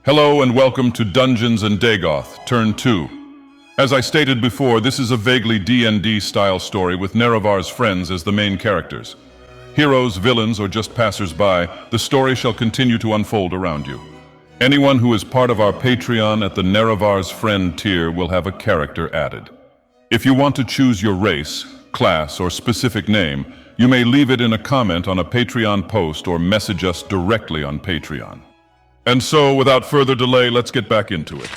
Hello and welcome to Dungeons & Dagoth, Turn 2. As I stated before, this is a vaguely D&D style story with Nerevar's friends as the main characters. Heroes, villains, or just passers-by, the story shall continue to unfold around you. Anyone who is part of our Patreon at the Nerevar's Friend tier will have a character added. If you want to choose your race, class, or specific name, you may leave it in a comment on a Patreon post or message us directly on Patreon. And so, without further delay, let's get back into it.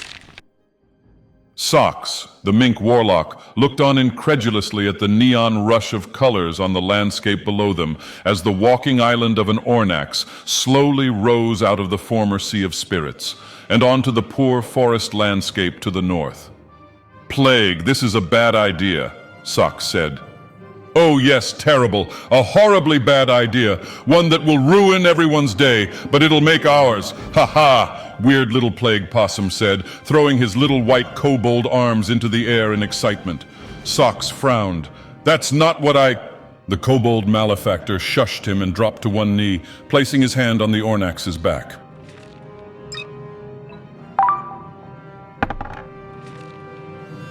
Socks, the Mink warlock, looked on incredulously at the neon rush of colors on the landscape below them as the walking island of an Ornax slowly rose out of the former Sea of Spirits and onto the poor forest landscape to the north. "Plague, this is a bad idea," Socks said. "Oh yes, terrible, a horribly bad idea, one that will ruin everyone's day, but it'll make ours, ha-ha," weird little Plague Possum said, throwing his little white kobold arms into the air in excitement. Socks frowned. "That's not what I—" The kobold malefactor shushed him and dropped to one knee, placing his hand on the Ornax's back.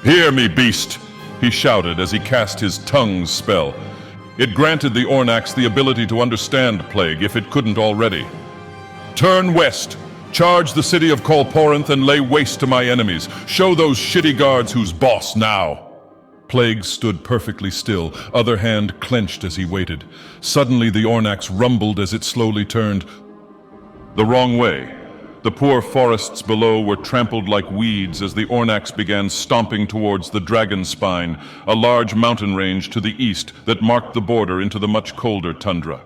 "Hear me, beast!" he shouted as he cast his tongue's spell. It granted the Ornax the ability to understand Plague if it couldn't already. "Turn west, charge the city of Kolporinth and lay waste to my enemies. Show those shitty guards who's boss now." Plague stood perfectly still, other hand clenched as he waited. Suddenly the Ornax rumbled as it slowly turned the wrong way. The poor forests below were trampled like weeds as the Ornax began stomping towards the Dragon Spine, a large mountain range to the east that marked the border into the much colder tundra.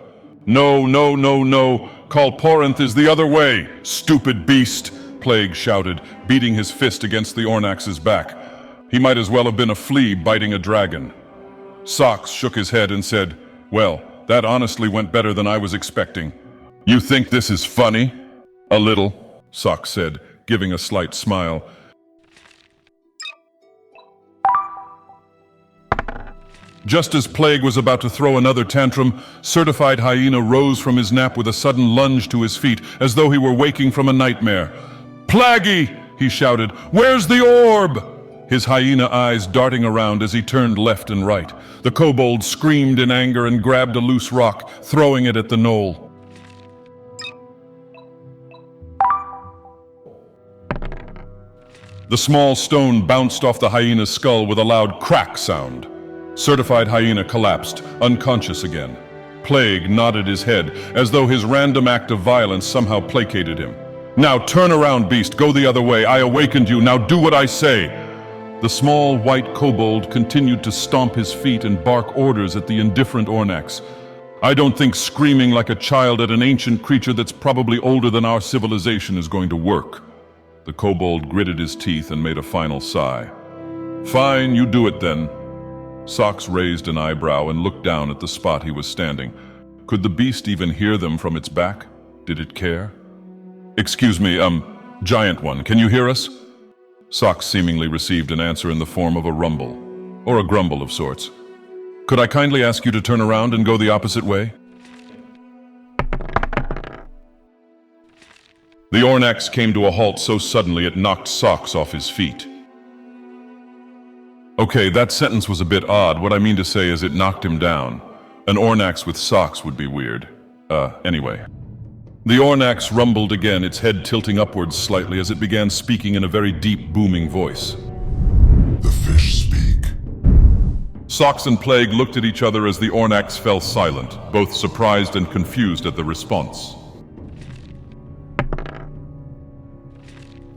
"No, no, no, no! Kolporinth is the other way, stupid beast!" Plague shouted, beating his fist against the Ornax's back. He might as well have been a flea biting a dragon. Socks shook his head and said, "Well, that honestly went better than I was expecting." "You think this is funny?" "A little," Socks said, giving a slight smile. Just as Plague was about to throw another tantrum, CertifiedHyena rose from his nap with a sudden lunge to his feet, as though he were waking from a nightmare. "Plaggy!" he shouted. "Where's the orb?" His hyena eyes darting around as he turned left and right. The kobold screamed in anger and grabbed a loose rock, throwing it at the knoll. The small stone bounced off the hyena's skull with a loud crack sound. CertifiedHyena collapsed, unconscious again. Plague nodded his head, as though his random act of violence somehow placated him. "Now turn around, beast, go the other way. I awakened you, now do what I say." The small white kobold continued to stomp his feet and bark orders at the indifferent Ornax. "I don't think screaming like a child at an ancient creature that's probably older than our civilization is going to work." The kobold gritted his teeth and made a final sigh. "Fine, you do it then." Socks raised an eyebrow and looked down at the spot he was standing. Could the beast even hear them from its back? Did it care? "Excuse me, giant one, can you hear us?" Socks seemingly received an answer in the form of a rumble, or a grumble of sorts. "Could I kindly ask you to turn around and go the opposite way?" The Ornax came to a halt so suddenly it knocked Socks off his feet. Okay, that sentence was a bit odd. What I mean to say is it knocked him down. An Ornax with socks would be weird. Anyway. The Ornax rumbled again, its head tilting upwards slightly as it began speaking in a very deep, booming voice. "The fish speak." Socks and Plague looked at each other as the Ornax fell silent, both surprised and confused at the response.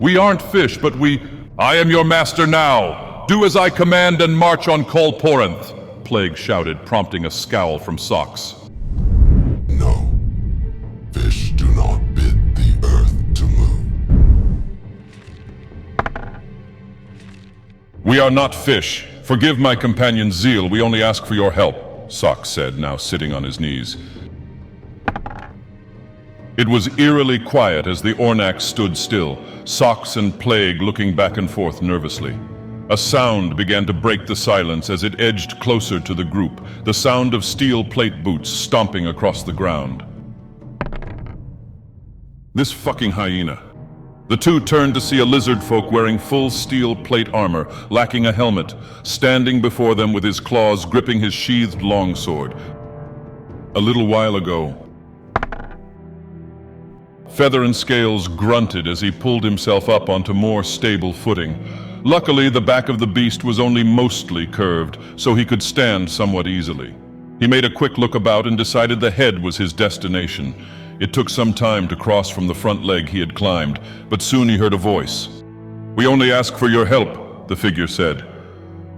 "We aren't fish, but I am your master now! Do as I command and march on Kolporinth!" Plague shouted, prompting a scowl from Socks. "No. Fish do not bid the earth to move." "We are not fish. Forgive my companion's zeal, we only ask for your help," Socks said, now sitting on his knees. It was eerily quiet as the Ornax stood still, Socks and Plague looking back and forth nervously. A sound began to break the silence as it edged closer to the group, the sound of steel plate boots stomping across the ground. This fucking hyena. The two turned to see a lizard folk wearing full steel plate armor, lacking a helmet, standing before them with his claws gripping his sheathed longsword. A little while ago, Feather&Scales grunted as he pulled himself up onto more stable footing. Luckily, the back of the beast was only mostly curved, so he could stand somewhat easily. He made a quick look about and decided the head was his destination. It took some time to cross from the front leg he had climbed, but soon he heard a voice. "We only ask for your help," the figure said.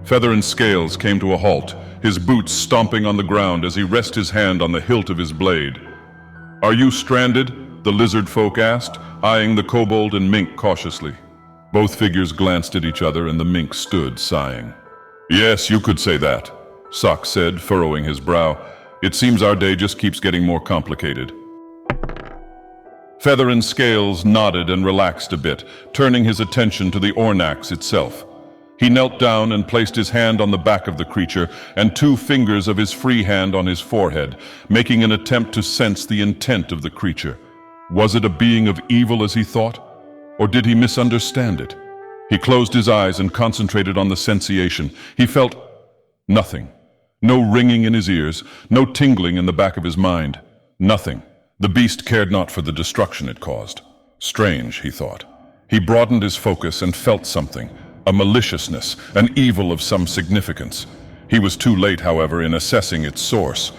Feather&Scales came to a halt, his boots stomping on the ground as he rested his hand on the hilt of his blade. "Are you stranded?" the lizard folk asked, eyeing the kobold and Mink cautiously. Both figures glanced at each other and the Mink stood, sighing. "Yes, you could say that," Sock said, furrowing his brow. "It seems our day just keeps getting more complicated." Feather&Scales nodded and relaxed a bit, turning his attention to the Ornax itself. He knelt down and placed his hand on the back of the creature and 2 fingers of his free hand on his forehead, making an attempt to sense the intent of the creature. Was it a being of evil as he thought? Or did he misunderstand it? He closed his eyes and concentrated on the sensation. He felt nothing. No ringing in his ears, no tingling in the back of his mind. Nothing. The beast cared not for the destruction it caused. Strange, he thought. He broadened his focus and felt something, a maliciousness, an evil of some significance. He was too late, however, in assessing its source.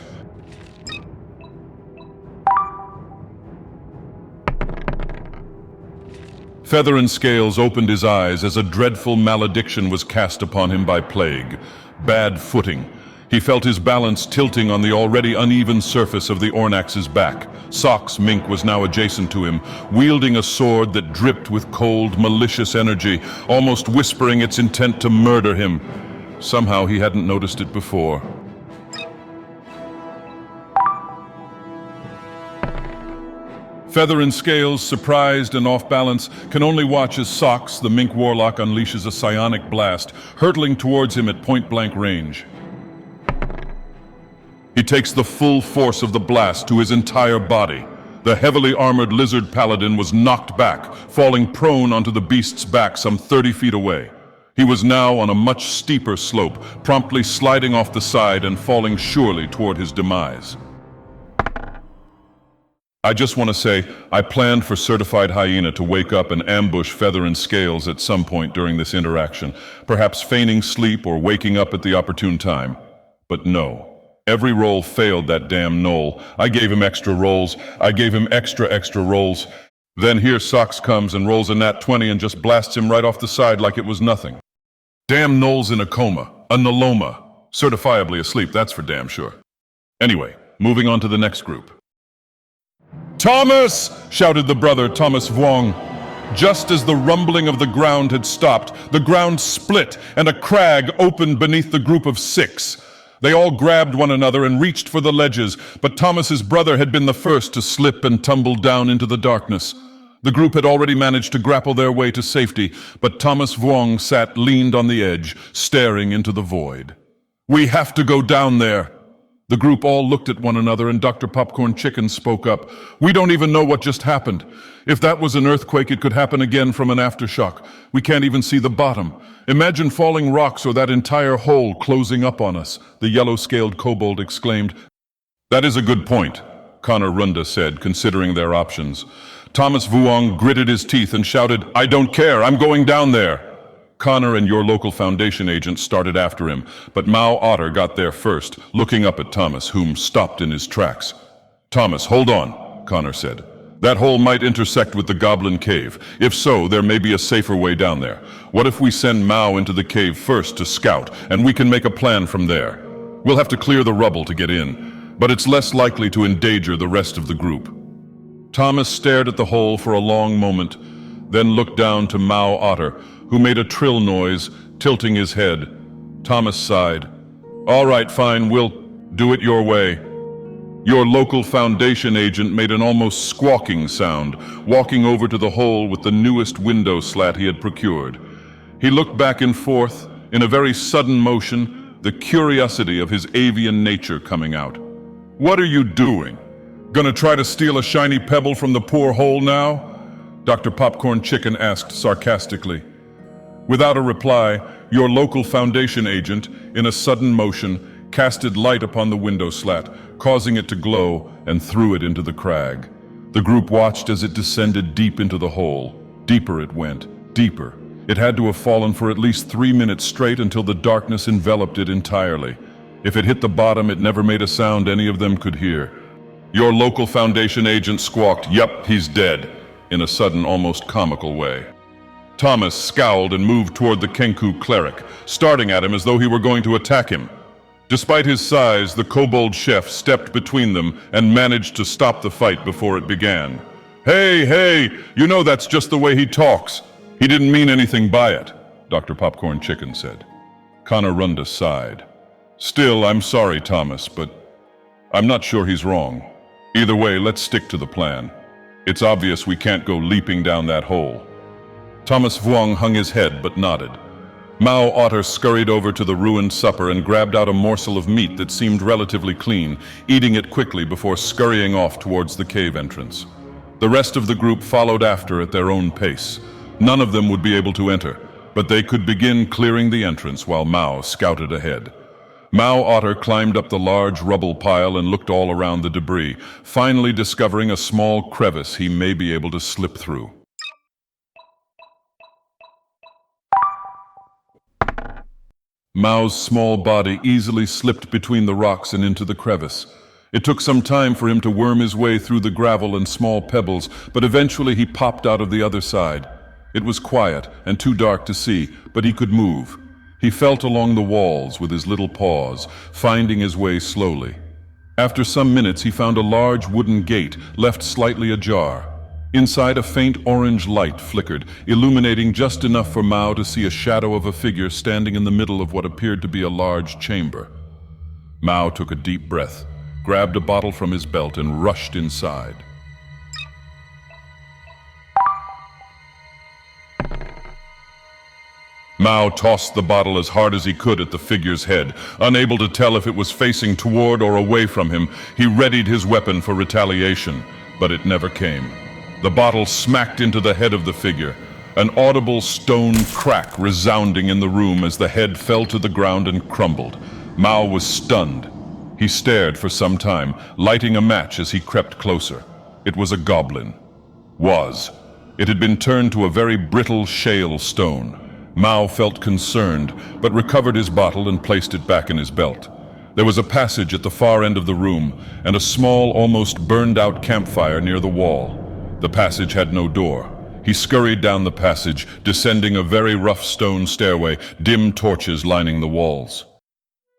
Feather&Scales opened his eyes as a dreadful malediction was cast upon him by plague. Bad footing. He felt his balance tilting on the already uneven surface of the Ornax's back. Sock's Mink was now adjacent to him, wielding a sword that dripped with cold, malicious energy, almost whispering its intent to murder him. Somehow he hadn't noticed it before. Feather&Scales, surprised and off balance, can only watch as Socks, the Mink warlock, unleashes a psionic blast, hurtling towards him at point-blank range. He takes the full force of the blast to his entire body. The heavily armored lizard paladin was knocked back, falling prone onto the beast's back some 30 feet away. He was now on a much steeper slope, promptly sliding off the side and falling surely toward his demise. I just want to say, I planned for CertifiedHyena to wake up and ambush Feather&Scales at some point during this interaction, perhaps feigning sleep or waking up at the opportune time. But no. Every roll failed that damn knoll. I gave him extra rolls. I gave him extra rolls. Then here Socks comes and rolls a nat 20 and just blasts him right off the side like it was nothing. Damn knoll's in a coma. A noloma. Certifiably asleep, that's for damn sure. Anyway, moving on to the next group. "Thomas!" shouted the brother, Thomas Vuong. Just as the rumbling of the ground had stopped, the ground split and a crag opened beneath the group of 6. They all grabbed one another and reached for the ledges, but Thomas's brother had been the first to slip and tumble down into the darkness. The group had already managed to grapple their way to safety, but Thomas Vuong sat leaned on the edge, staring into the void. "We have to go down there." The group all looked at one another and Dr. Popcorn Chickan spoke up. "We don't even know what just happened. If that was an earthquake, it could happen again from an aftershock. We can't even see the bottom. Imagine falling rocks or that entire hole closing up on us," the yellow-scaled kobold exclaimed. "That is a good point," Connor Runda said, considering their options. Thomas Vuong gritted his teeth and shouted, "I don't care, I'm going down there." Connor and YourlocalFoundationAgent started after him, but Otter got there first, looking up at Thomas, whom stopped in his tracks. "Thomas, hold on," Connor said. "That hole might intersect with the Goblin Cave. If so, there may be a safer way down there. What if we send Mao into the cave first to scout, and we can make a plan from there? We'll have to clear the rubble to get in, but it's less likely to endanger the rest of the group." Thomas stared at the hole for a long moment, then looked down to Otter, who made a trill noise, tilting his head. Thomas sighed. "All right, fine, we'll do it your way." Your local Foundation agent made an almost squawking sound, walking over to the hole with the newest window slat he had procured. He looked back and forth, in a very sudden motion, the curiosity of his avian nature coming out. "What are you doing? Gonna try to steal a shiny pebble from the poor hole now?" Dr. Popcorn Chicken asked sarcastically. Without a reply, your local Foundation agent, in a sudden motion, casted light upon the window slat, causing it to glow, and threw it into the crag. The group watched as it descended deep into the hole. Deeper it went, deeper. It had to have fallen for at least 3 minutes straight until the darkness enveloped it entirely. If it hit the bottom, it never made a sound any of them could hear. Your local Foundation agent squawked, "Yup, he's dead," in a sudden, almost comical way. Thomas scowled and moved toward the Kenku cleric, starting at him as though he were going to attack him. Despite his size, the kobold chef stepped between them and managed to stop the fight before it began. Hey, you know that's just the way he talks. He didn't mean anything by it," Dr. Popcorn Chicken said. Runda sighed. "Still, I'm sorry, Thomas, but I'm not sure he's wrong. Either way, let's stick to the plan. It's obvious we can't go leaping down that hole." Thomas Vuong hung his head but nodded. Otter scurried over to the ruined supper and grabbed out a morsel of meat that seemed relatively clean, eating it quickly before scurrying off towards the cave entrance. The rest of the group followed after at their own pace. None of them would be able to enter, but they could begin clearing the entrance while Mao scouted ahead. Otter climbed up the large rubble pile and looked all around the debris, finally discovering a small crevice he may be able to slip through. Mao's small body easily slipped between the rocks and into the crevice. It took some time for him to worm his way through the gravel and small pebbles, but eventually he popped out of the other side. It was quiet and too dark to see, but he could move. He felt along the walls with his little paws, finding his way slowly. After some minutes, he found a large wooden gate left slightly ajar. Inside, a faint orange light flickered, illuminating just enough for Mao to see a shadow of a figure standing in the middle of what appeared to be a large chamber. Mao took a deep breath, grabbed a bottle from his belt, and rushed inside. Mao tossed the bottle as hard as he could at the figure's head. Unable to tell if it was facing toward or away from him, he readied his weapon for retaliation, but it never came. The bottle smacked into the head of the figure, an audible stone crack resounding in the room as the head fell to the ground and crumbled. Mao was stunned. He stared for some time, lighting a match as he crept closer. It was a goblin. It had been turned to a very brittle shale stone. Mao felt concerned, but recovered his bottle and placed it back in his belt. There was a passage at the far end of the room, and a small, almost burned-out campfire near the wall. The passage had no door. He scurried down the passage, descending a very rough stone stairway, dim torches lining the walls.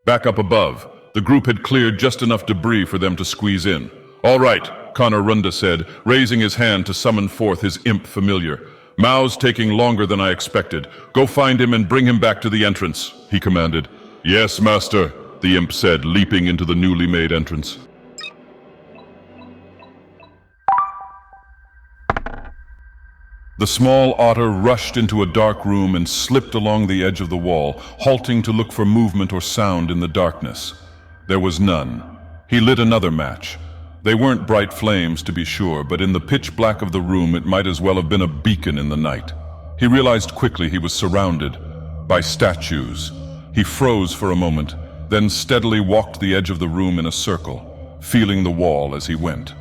Back up above, the group had cleared just enough debris for them to squeeze in. "All right," Runda said, raising his hand to summon forth his imp familiar. "Mao's taking longer than I expected. Go find him and bring him back to the entrance," he commanded. "Yes, master," the imp said, leaping into the newly made entrance. The small otter rushed into a dark room and slipped along the edge of the wall, halting to look for movement or sound in the darkness. There was none. He lit another match. They weren't bright flames, to be sure, but in the pitch black of the room it might as well have been a beacon in the night. He realized quickly he was surrounded by statues. He froze for a moment, then steadily walked the edge of the room in a circle, feeling the wall as he went.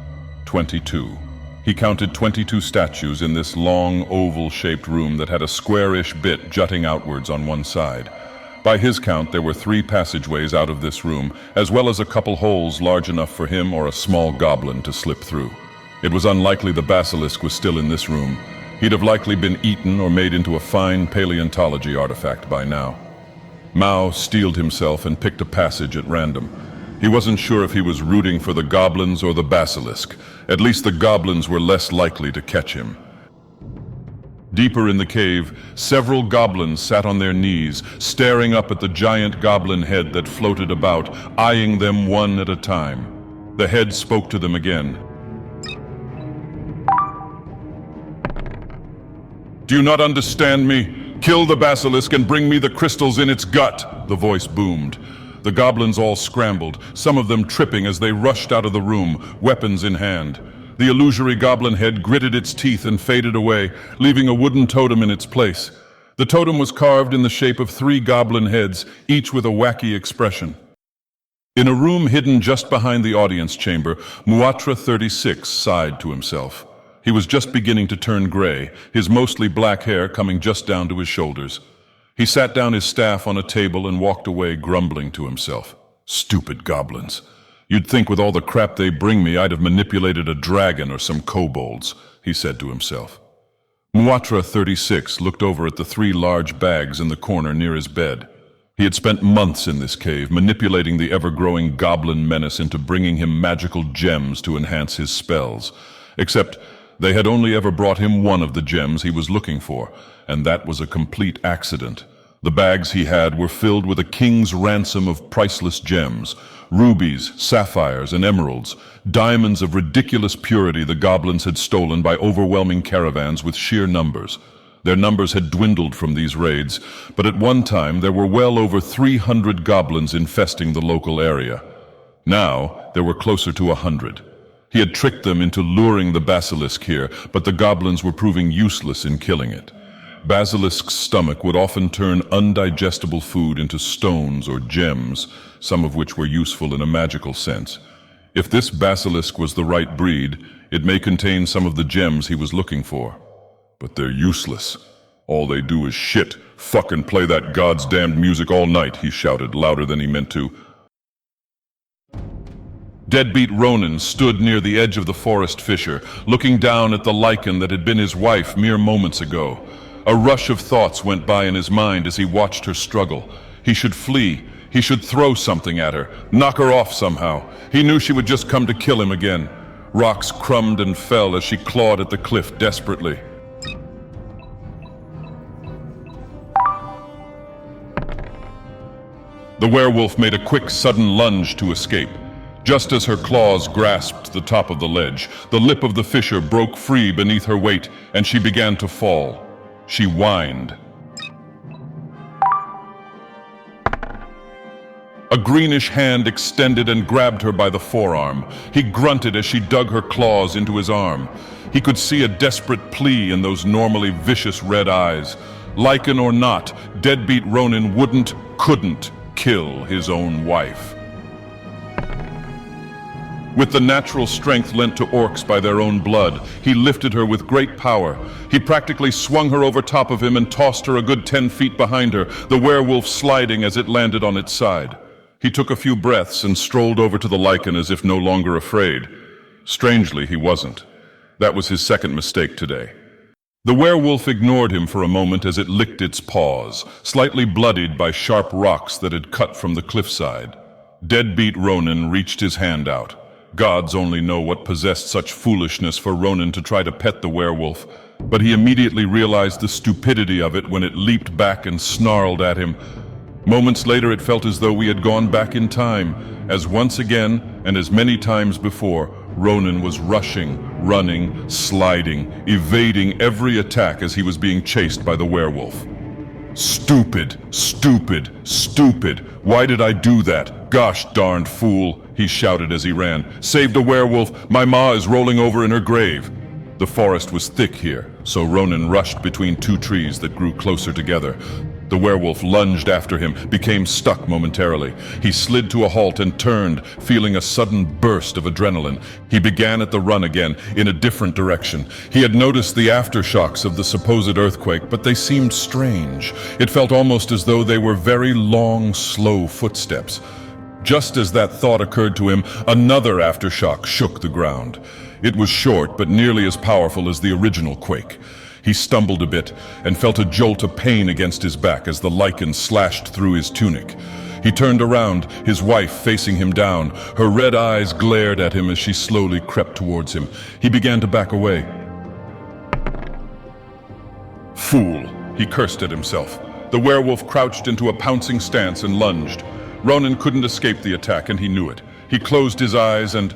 22. He counted 22 statues in this long, oval-shaped room that had a squarish bit jutting outwards on one side. By his count, there were 3 passageways out of this room, as well as a couple holes large enough for him or a small goblin to slip through. It was unlikely the basilisk was still in this room. He'd have likely been eaten or made into a fine paleontology artifact by now. Mao steeled himself and picked a passage at random. He wasn't sure if he was rooting for the goblins or the basilisk. At least the goblins were less likely to catch him. Deeper in the cave, several goblins sat on their knees, staring up at the giant goblin head that floated about, eyeing them one at a time. The head spoke to them again. "Do you not understand me? Kill the basilisk and bring me the crystals in its gut," the voice boomed. The goblins all scrambled, some of them tripping as they rushed out of the room, weapons in hand. The illusory goblin head gritted its teeth and faded away, leaving a wooden totem in its place. The totem was carved in the shape of 3 goblin heads, each with a wacky expression. In a room hidden just behind the audience chamber, Muatra 36 sighed to himself. He was just beginning to turn gray, his mostly black hair coming just down to his shoulders. He sat down his staff on a table and walked away, grumbling to himself. Stupid goblins. You'd think with all the crap they bring me, I'd have manipulated a dragon or some kobolds, he said to himself. Muatra 36 looked over at the 3 large bags in the corner near his bed. He had spent months in this cave, manipulating the ever-growing goblin menace into bringing him magical gems to enhance his spells. Except they had only ever brought him one of the gems he was looking for, and that was a complete accident. The bags he had were filled with a king's ransom of priceless gems, rubies, sapphires, and emeralds, diamonds of ridiculous purity the goblins had stolen by overwhelming caravans with sheer numbers. Their numbers had dwindled from these raids, but at one time there were well over 300 goblins infesting the local area. Now there were closer to 100. He had tricked them into luring the basilisk here, but the goblins were proving useless in killing it. Basilisk's stomach would often turn undigestible food into stones or gems, some of which were useful in a magical sense. If this basilisk was the right breed, it may contain some of the gems he was looking for. But they're useless. All they do is shit. Fucking play that God's damned music all night, he shouted, louder than he meant to. Deadbeat Ronin stood near the edge of the forest fissure, looking down at the lichen that had been his wife mere moments ago. A rush of thoughts went by in his mind as he watched her struggle. He should flee. He should throw something at her, knock her off somehow. He knew she would just come to kill him again. Rocks crumbed and fell as she clawed at the cliff desperately. The werewolf made a quick, sudden lunge to escape. Just as her claws grasped the top of the ledge, the lip of the fissure broke free beneath her weight, and she began to fall. She whined. A greenish hand extended and grabbed her by the forearm. He grunted as she dug her claws into his arm. He could see a desperate plea in those normally vicious red eyes. Lichen or not, Deadbeat Ronin couldn't kill his own wife. With the natural strength lent to orcs by their own blood, he lifted her with great power. He practically swung her over top of him and tossed her a good 10 feet behind her, the werewolf sliding as it landed on its side. He took a few breaths and strolled over to the lichen as if no longer afraid. Strangely, he wasn't. That was his second mistake today. The werewolf ignored him for a moment as it licked its paws, slightly bloodied by sharp rocks that had cut from the cliffside. Deadbeat Ronin reached his hand out. Gods only know what possessed such foolishness for Ronin to try to pet the werewolf, but he immediately realized the stupidity of it when it leaped back and snarled at him. Moments later it felt as though we had gone back in time, as once again, and as many times before, Ronin was rushing, running, sliding, evading every attack as he was being chased by the werewolf. Stupid, stupid, stupid. Why did I do that? Gosh darned fool, he shouted as he ran. Saved a werewolf, my ma is rolling over in her grave. The forest was thick here, so Ronin rushed between 2 trees that grew closer together. The werewolf lunged after him, became stuck momentarily. He slid to a halt and turned, feeling a sudden burst of adrenaline. He began at the run again, in a different direction. He had noticed the aftershocks of the supposed earthquake, but they seemed strange. It felt almost as though they were very long, slow footsteps. Just as that thought occurred to him, another aftershock shook the ground. It was short, but nearly as powerful as the original quake. He stumbled a bit and felt a jolt of pain against his back as the lichen slashed through his tunic. He turned around, his wife facing him down. Her red eyes glared at him as she slowly crept towards him. He began to back away. Fool, he cursed at himself. The werewolf crouched into a pouncing stance and lunged. Ronin couldn't escape the attack, and he knew it. He closed his eyes and...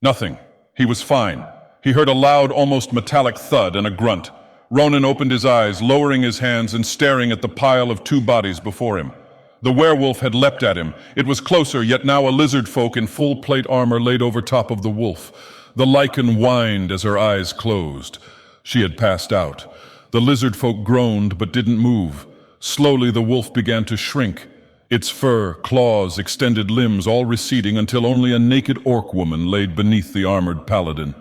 nothing. He was fine. He heard a loud, almost metallic thud and a grunt. Ronin opened his eyes, lowering his hands and staring at the pile of 2 bodies before him. The werewolf had leapt at him. It was closer, yet now a lizard folk in full plate armor laid over top of the wolf. The lichen whined as her eyes closed. She had passed out. The lizard folk groaned but didn't move. Slowly the wolf began to shrink, its fur, claws, extended limbs all receding until only a naked orc woman laid beneath the armored paladin.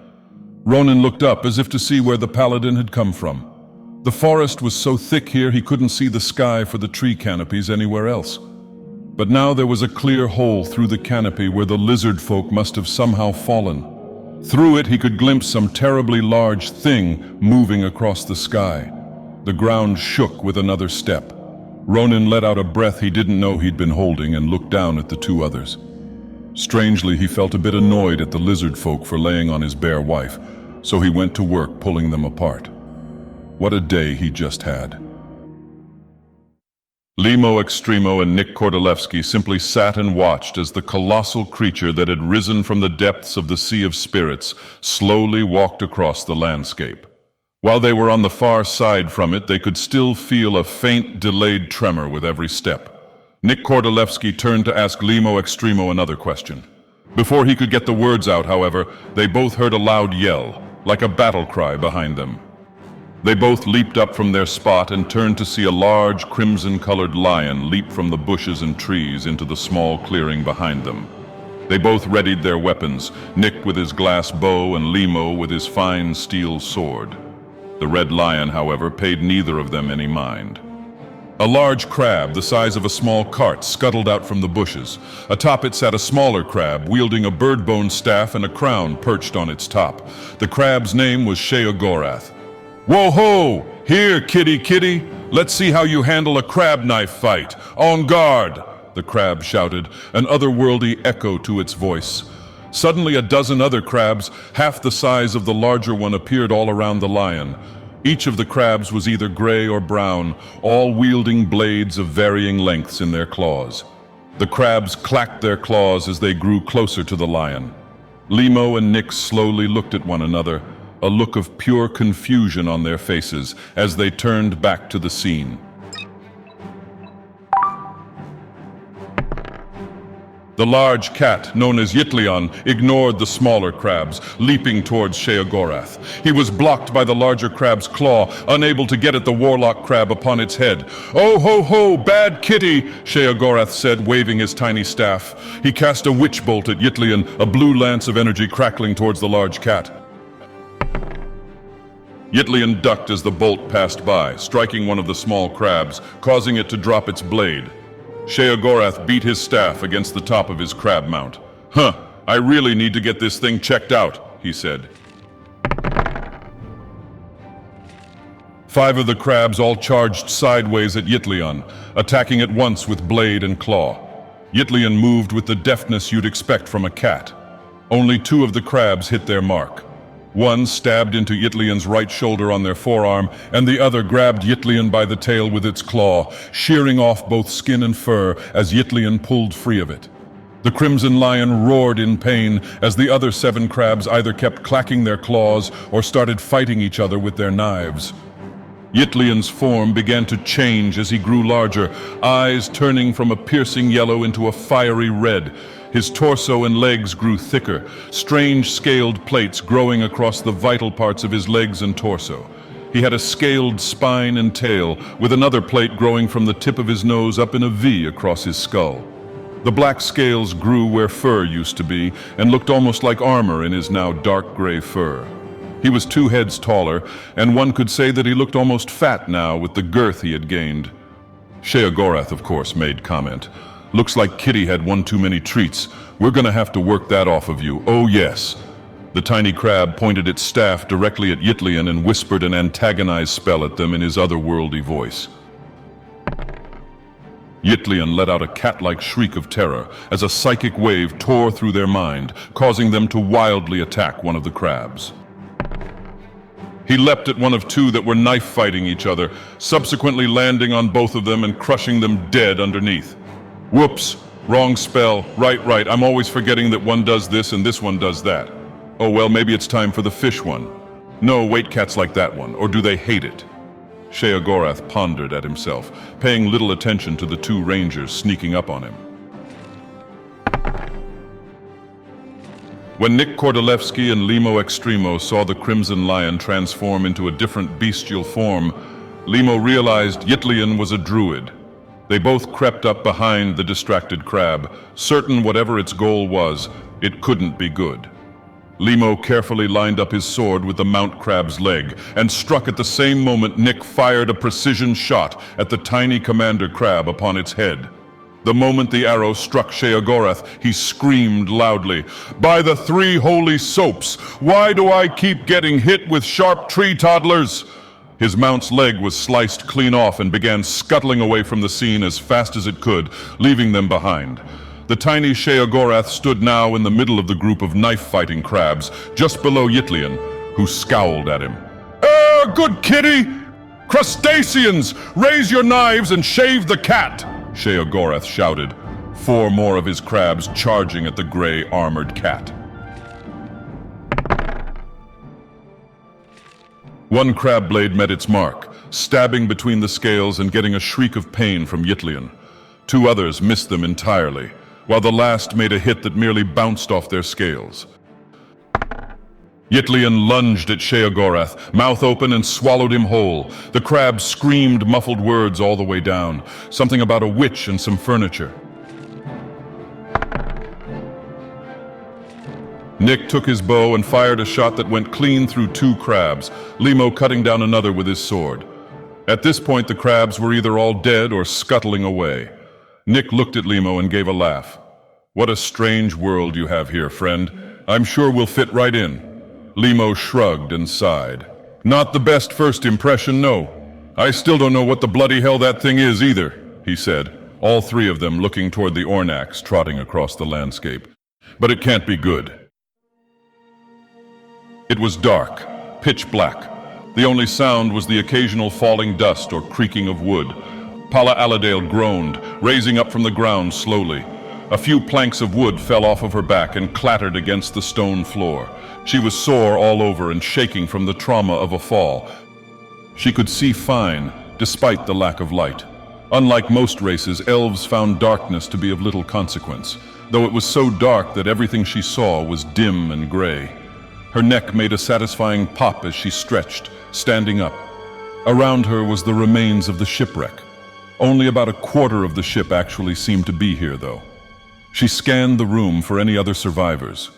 Ronin looked up as if to see where the paladin had come from. The forest was so thick here he couldn't see the sky for the tree canopies anywhere else. But now there was a clear hole through the canopy where the lizard folk must have somehow fallen. Through it he could glimpse some terribly large thing moving across the sky. The ground shook with another step. Ronin let out a breath he didn't know he'd been holding and looked down at the two others. Strangely, he felt a bit annoyed at the lizard folk for laying on his bare wife, so he went to work pulling them apart. What a day he just had. LeemoExtreemo and Nick Kordelewski simply sat and watched as the colossal creature that had risen from the depths of the Sea of Spirits slowly walked across the landscape. While they were on the far side from it, they could still feel a faint, delayed tremor with every step. Nick Kordelewski turned to ask LeemoExtreemo another question. Before he could get the words out, however, they both heard a loud yell, like a battle cry behind them. They both leaped up from their spot and turned to see a large, crimson-colored lion leap from the bushes and trees into the small clearing behind them. They both readied their weapons, Nick with his glass bow and Leemo with his fine steel sword. The red lion, however, paid neither of them any mind. A large crab, the size of a small cart, scuttled out from the bushes. Atop it sat a smaller crab, wielding a bird-bone staff and a crown perched on its top. The crab's name was Sheogorath. "Whoa-ho! Here, kitty! Let's see how you handle a crab knife fight! On guard!" the crab shouted, an otherworldly echo to its voice. Suddenly a dozen other crabs, half the size of the larger one, appeared all around the lion. Each of the crabs was either gray or brown, all wielding blades of varying lengths in their claws. The crabs clacked their claws as they grew closer to the lion. Leemo and Nick slowly looked at one another, a look of pure confusion on their faces as they turned back to the scene. The large cat, known as Yttlion, ignored the smaller crabs, leaping towards Sheogorath. He was blocked by the larger crab's claw, unable to get at the warlock crab upon its head. "Oh ho ho, bad kitty," Sheogorath said, waving his tiny staff. He cast a witch bolt at Yttlion, a blue lance of energy crackling towards the large cat. Yttlion ducked as the bolt passed by, striking one of the small crabs, causing it to drop its blade. Sheogorath beat his staff against the top of his crab mount. "Huh, I really need to get this thing checked out," he said. 5 of the crabs all charged sideways at Yttlion, attacking at once with blade and claw. Yttlion moved with the deftness you'd expect from a cat. Only 2 of the crabs hit their mark. One stabbed into Yttlion's right shoulder on their forearm, and the other grabbed Yttlion by the tail with its claw, shearing off both skin and fur as Yttlion pulled free of it. The crimson lion roared in pain as the other 7 crabs either kept clacking their claws or started fighting each other with their knives. Yttlion's form began to change as he grew larger, eyes turning from a piercing yellow into a fiery red. His torso and legs grew thicker, strange scaled plates growing across the vital parts of his legs and torso. He had a scaled spine and tail, with another plate growing from the tip of his nose up in a V across his skull. The black scales grew where fur used to be, and looked almost like armor in his now dark gray fur. He was 2 heads taller, and one could say that he looked almost fat now with the girth he had gained. Sheogorath, of course, made comment. "Looks like Kitty had one too many treats. We're gonna have to work that off of you. Oh yes." The tiny crab pointed its staff directly at Yttlion and whispered an antagonized spell at them in his otherworldly voice. Yttlion let out a cat-like shriek of terror as a psychic wave tore through their mind, causing them to wildly attack one of the crabs. He leapt at one of 2 that were knife-fighting each other, subsequently landing on both of them and crushing them dead underneath. "Whoops, wrong spell, right, I'm always forgetting that one does this and this one does that. Oh well, maybe it's time for the fish one. No, wait, cats like that one, or do they hate it?" Sheogorath pondered at himself, paying little attention to the 2 rangers sneaking up on him. When Nick Kordelewski and LeemoExtreemo saw the Crimson Lion transform into a different bestial form, Leemo realized Yttlion was a druid. They both crept up behind the distracted crab, certain whatever its goal was, it couldn't be good. Leemo carefully lined up his sword with the mount crab's leg, and struck at the same moment Nick fired a precision shot at the tiny commander crab upon its head. The moment the arrow struck Sheogorath, he screamed loudly, "By the three holy soaps, why do I keep getting hit with sharp tree toddlers?" His mount's leg was sliced clean off and began scuttling away from the scene as fast as it could, leaving them behind. The tiny Sheogorath stood now in the middle of the group of knife-fighting crabs, just below Yttlion, who scowled at him. Good kitty! Crustaceans! Raise your knives and shave the cat!" Sheogorath shouted, 4 more of his crabs charging at the gray armored cat. One crab blade met its mark, stabbing between the scales and getting a shriek of pain from Yttlion. 2 others missed them entirely, while the last made a hit that merely bounced off their scales. Yttlion lunged at Sheogorath, mouth open, and swallowed him whole. The crab screamed muffled words all the way down, something about a witch and some furniture. Nick took his bow and fired a shot that went clean through 2 crabs, Leemo cutting down another with his sword. At this point, the crabs were either all dead or scuttling away. Nick looked at Leemo and gave a laugh. "What a strange world you have here, friend. I'm sure we'll fit right in." Leemo shrugged and sighed. "Not the best first impression, no. I still don't know what the bloody hell that thing is either," he said, all 3 of them looking toward the Ornax trotting across the landscape. "But it can't be good." It was dark, pitch black. The only sound was the occasional falling dust or creaking of wood. Aladayle groaned, raising up from the ground slowly. A few planks of wood fell off of her back and clattered against the stone floor. She was sore all over and shaking from the trauma of a fall. She could see fine, despite the lack of light. Unlike most races, elves found darkness to be of little consequence, though it was so dark that everything she saw was dim and gray. Her neck made a satisfying pop as she stretched, standing up. Around her was the remains of the shipwreck. Only about a quarter of the ship actually seemed to be here, though. She scanned the room for any other survivors.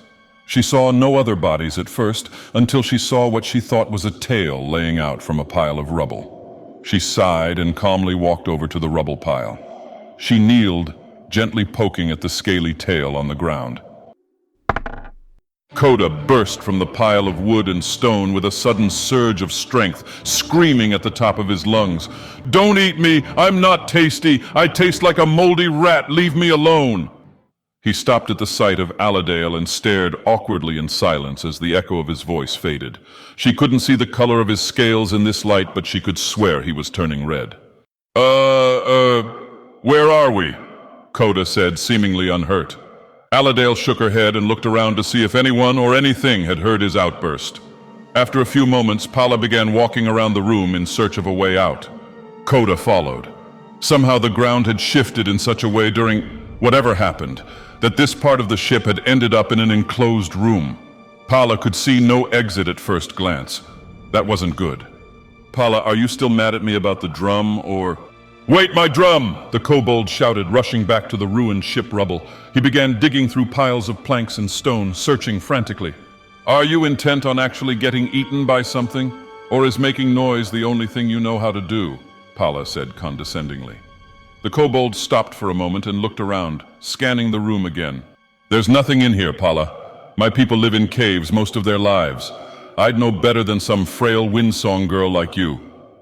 She saw no other bodies at first, until she saw what she thought was a tail laying out from a pile of rubble. She sighed and calmly walked over to the rubble pile. She kneeled, gently poking at the scaly tail on the ground. Coda burst from the pile of wood and stone with a sudden surge of strength, screaming at the top of his lungs. "Don't eat me! I'm not tasty! I taste like a moldy rat! Leave me alone!" He stopped at the sight of Aladayle and stared awkwardly in silence as the echo of his voice faded. She couldn't see the color of his scales in this light, but she could swear he was turning red. Where are we?" Coda said, seemingly unhurt. Aladayle shook her head and looked around to see if anyone or anything had heard his outburst. After a few moments, Pala began walking around the room in search of a way out. Coda followed. Somehow the ground had shifted in such a way during whatever happened, that this part of the ship had ended up in an enclosed room. Pala could see no exit at first glance. That wasn't good. "Pala, are you still mad at me about the drum, or—" "Wait, my drum!" the kobold shouted, rushing back to the ruined ship rubble. He began digging through piles of planks and stone, searching frantically. "Are you intent on actually getting eaten by something? Or is making noise the only thing you know how to do?" Pala said condescendingly. The kobold stopped for a moment and looked around, scanning the room again. "There's nothing in here, Pala. My people live in caves most of their lives. I'd know better than some frail windsong girl like you,"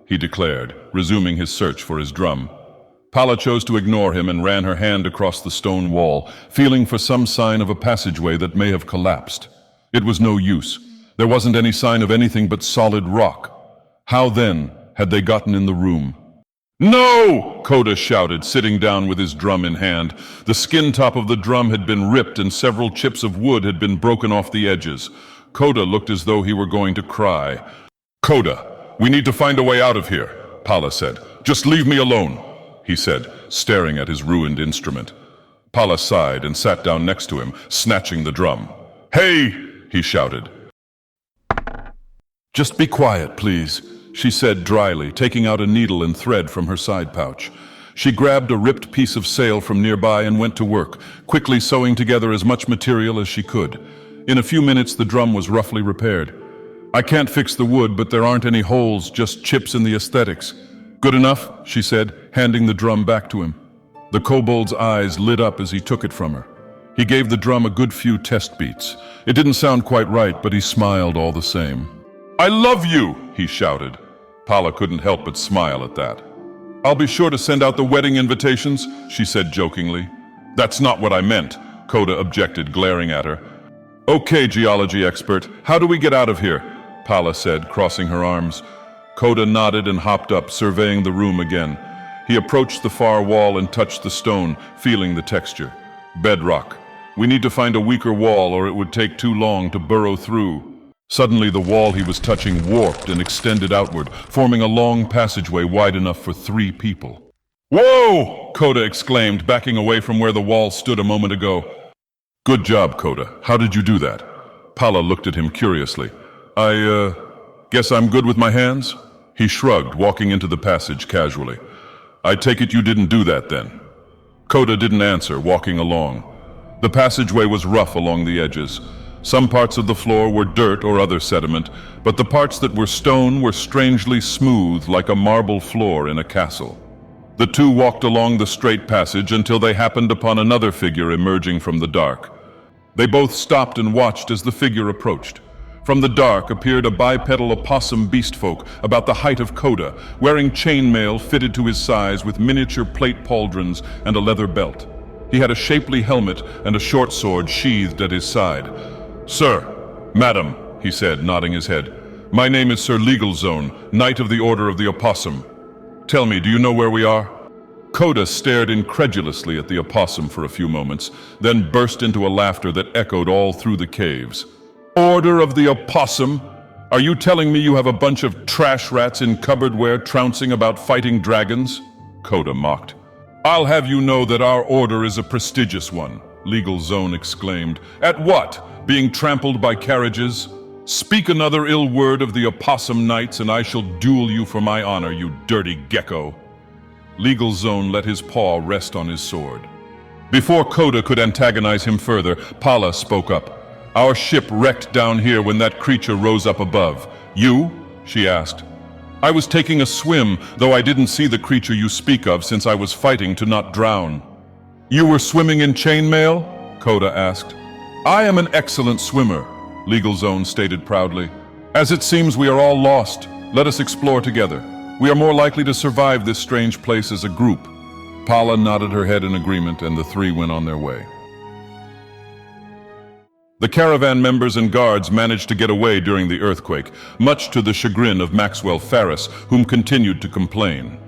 he declared, resuming his search for his drum. Pala chose to ignore him and ran her hand across the stone wall, feeling for some sign of a passageway that may have collapsed. It was no use. There wasn't any sign of anything but solid rock. How then had they gotten in the room? "No!" Coda shouted, sitting down with his drum in hand. The skin top of the drum had been ripped and several chips of wood had been broken off the edges. Coda looked as though he were going to cry. "Coda, we need to find a way out of here," Pala said. "Just leave me alone," he said, staring at his ruined instrument. Pala sighed and sat down next to him, snatching the drum. "Hey!" he shouted. "Just be quiet, please," she said dryly, taking out a needle and thread from her side pouch. She grabbed a ripped piece of sail from nearby and went to work, quickly sewing together as much material as she could. In a few minutes, the drum was roughly repaired. "I can't fix the wood, but there aren't any holes, just chips in the aesthetics." "Good enough," she said, handing the drum back to him. The kobold's eyes lit up as he took it from her. He gave the drum a good few test beats. It didn't sound quite right, but he smiled all the same. "I love you!" he shouted. Pala couldn't help but smile at that. "I'll be sure to send out the wedding invitations," she said jokingly. "That's not what I meant," Coda objected, glaring at her. "Okay, geology expert, how do we get out of here?" Pala said, crossing her arms. Coda nodded and hopped up, surveying the room again. He approached the far wall and touched the stone, feeling the texture. Bedrock. We need to find a weaker wall or it would take too long to burrow through. Suddenly the wall he was touching warped and extended outward, forming a long passageway wide enough for 3 people. "Whoa!" Coda exclaimed, backing away from where the wall stood a moment ago. "Good job, Coda. How did you do that?" Pala looked at him curiously. I guess I'm good with my hands?" He shrugged, walking into the passage casually. "I take it you didn't do that then?" Coda didn't answer, walking along. The passageway was rough along the edges. Some parts of the floor were dirt or other sediment, but the parts that were stone were strangely smooth, like a marble floor in a castle. The two walked along the straight passage until they happened upon another figure emerging from the dark. They both stopped and watched as the figure approached. From the dark appeared a bipedal opossum beastfolk about the height of Coda, wearing chainmail fitted to his size with miniature plate pauldrons and a leather belt. He had a shapely helmet and a short sword sheathed at his side. "Sir, madam," he said, nodding his head. "My name is Sir Legalzone, Knight of the Order of the Opossum. Tell me, do you know where we are?" Coda stared incredulously at the opossum for a few moments, then burst into a laughter that echoed all through the caves. "Order of the Opossum? Are you telling me you have a bunch of trash rats in cupboardware trouncing about fighting dragons?" Coda mocked. "I'll have you know that our order is a prestigious one," Legalzone exclaimed. "At what? Being trampled by carriages? Speak another ill word of the Opossum Knights and I shall duel you for my honor, you dirty gecko." Legalzone let his paw rest on his sword. Before Coda could antagonize him further, Pala spoke up. "Our ship wrecked down here when that creature rose up above. You?" she asked. "I was taking a swim, though I didn't see the creature you speak of since I was fighting to not drown." "You were swimming in chainmail?" Coda asked. "I am an excellent swimmer," Legalzone stated proudly. "As it seems we are all lost. Let us explore together. We are more likely to survive this strange place as a group." Pala nodded her head in agreement and the 3 went on their way. The caravan members and guards managed to get away during the earthquake, much to the chagrin of Maxwell Farris, whom continued to complain.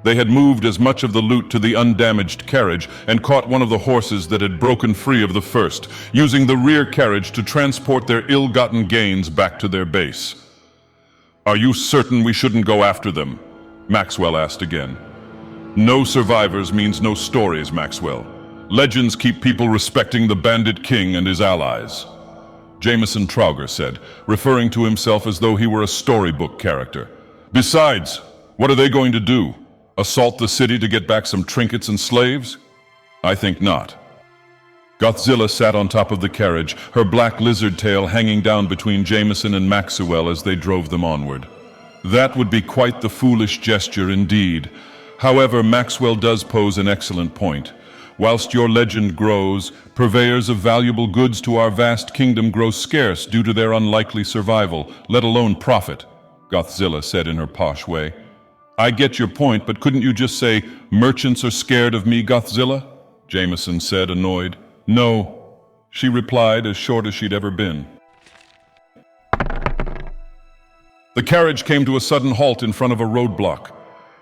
They had moved as much of the loot to the undamaged carriage and caught one of the horses that had broken free of the first, using the rear carriage to transport their ill-gotten gains back to their base. "Are you certain we shouldn't go after them?" Maxwell asked again. "No survivors means no stories, Maxwell. Legends keep people respecting the Bandit King and his allies," Jameson Trauger said, referring to himself as though he were a storybook character. "Besides, what are they going to do? Assault the city to get back some trinkets and slaves? I think not." Gothzilla sat on top of the carriage, her black lizard tail hanging down between Jameson and Maxwell as they drove them onward. "That would be quite the foolish gesture indeed. However, Maxwell does pose an excellent point. Whilst your legend grows, purveyors of valuable goods to our vast kingdom grow scarce due to their unlikely survival, let alone profit," Gothzilla said in her posh way. "I get your point, but couldn't you just say, 'Merchants are scared of me, Gothzilla?'" Jameson said, annoyed. "No," she replied, as short as she'd ever been. The carriage came to a sudden halt in front of a roadblock.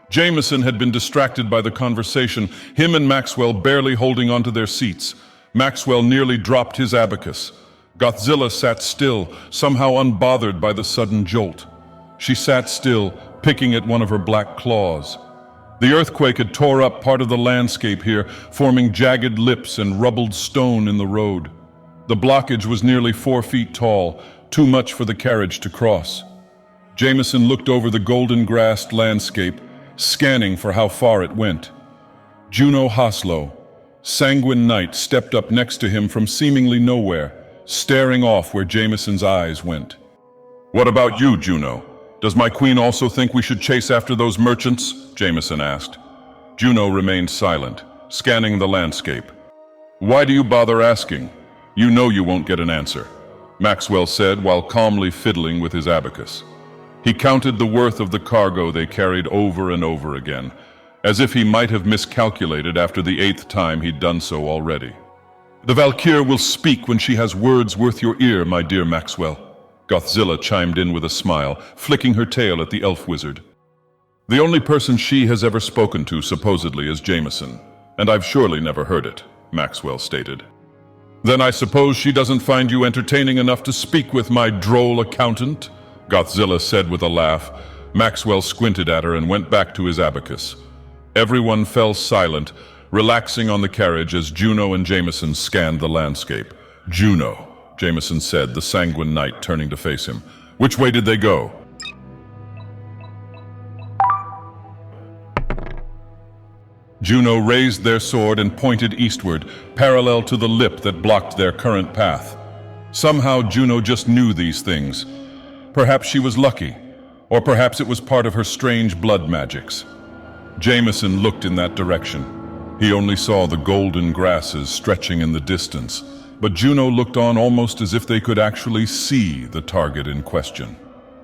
Jameson had been distracted by the conversation, him and Maxwell barely holding onto their seats. Maxwell nearly dropped his abacus. Gothzilla sat still, somehow unbothered by the sudden jolt. She sat still, picking at one of her black claws. The earthquake had tore up part of the landscape here, forming jagged lips and rubbled stone in the road. The blockage was nearly 4 feet tall, too much for the carriage to cross. Jameson looked over the golden-grassed landscape, scanning for how far it went. Juno Hoslow, Sanguine Knight, stepped up next to him from seemingly nowhere, staring off where Jameson's eyes went. "What about you, Juno? Does my queen also think we should chase after those merchants?" Jameson asked. Juno remained silent, scanning the landscape. "Why do you bother asking? You know you won't get an answer," Maxwell said while calmly fiddling with his abacus. He counted the worth of the cargo they carried over and over again, as if he might have miscalculated after the 8th time he'd done so already. "The Valkyr will speak when she has words worth your ear, my dear Maxwell," Gothzilla chimed in with a smile, flicking her tail at the elf wizard. "The only person she has ever spoken to, supposedly, is Jameson, and I've surely never heard it," Maxwell stated. "Then I suppose she doesn't find you entertaining enough to speak with, my droll accountant?" Gothzilla said with a laugh. Maxwell squinted at her and went back to his abacus. Everyone fell silent, relaxing on the carriage as Juno and Jameson scanned the landscape. "Juno," Jameson said, the Sanguine Knight turning to face him. "Which way did they go?" Juno raised their sword and pointed eastward, parallel to the lip that blocked their current path. Somehow Juno just knew these things. Perhaps she was lucky, or perhaps it was part of her strange blood magics. Jameson looked in that direction. He only saw the golden grasses stretching in the distance, but Juno looked on almost as if they could actually see the target in question.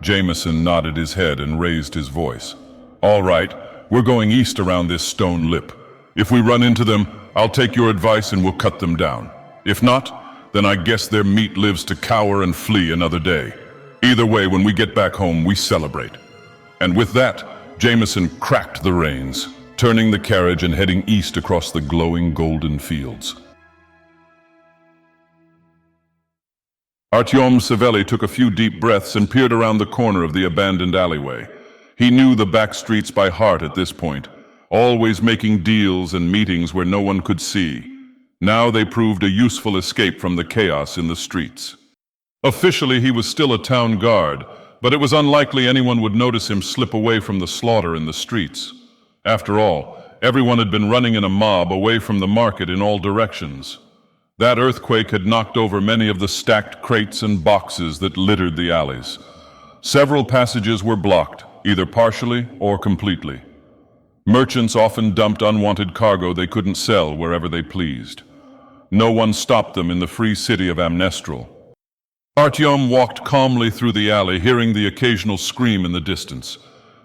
Jameson nodded his head and raised his voice. "All right, we're going east around this stone lip. If we run into them, I'll take your advice and we'll cut them down. If not, then I guess their meat lives to cower and flee another day. Either way, when we get back home, we celebrate." And with that, Jameson cracked the reins, turning the carriage and heading east across the glowing golden fields. Artyom Savelli took a few deep breaths and peered around the corner of the abandoned alleyway. He knew the back streets by heart at this point, always making deals and meetings where no one could see. Now they proved a useful escape from the chaos in the streets. Officially, he was still a town guard, but it was unlikely anyone would notice him slip away from the slaughter in the streets. After all, everyone had been running in a mob away from the market in all directions. That earthquake had knocked over many of the stacked crates and boxes that littered the alleys. Several passages were blocked, either partially or completely. Merchants often dumped unwanted cargo they couldn't sell wherever they pleased. No one stopped them in the free city of Amnestral. Artyom walked calmly through the alley, hearing the occasional scream in the distance.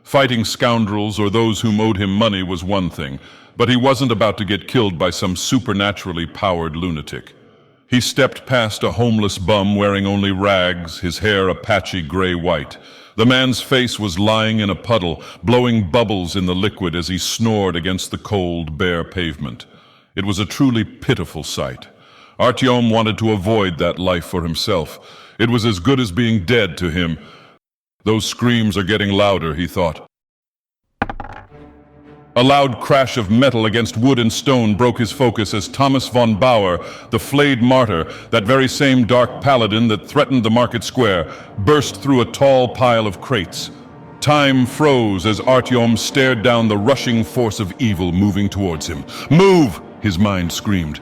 Fighting scoundrels or those whom owed him money was one thing, but he wasn't about to get killed by some supernaturally powered lunatic. He stepped past a homeless bum wearing only rags, his hair a patchy gray-white. The man's face was lying in a puddle, blowing bubbles in the liquid as he snored against the cold, bare pavement. It was a truly pitiful sight. Artyom wanted to avoid that life for himself. It was as good as being dead to him. Those screams are getting louder, he thought. A loud crash of metal against wood and stone broke his focus as Thomas von Bauer, the flayed martyr, that very same dark paladin that threatened the market square, burst through a tall pile of crates. Time froze as Artyom stared down the rushing force of evil moving towards him. "Move!" his mind screamed.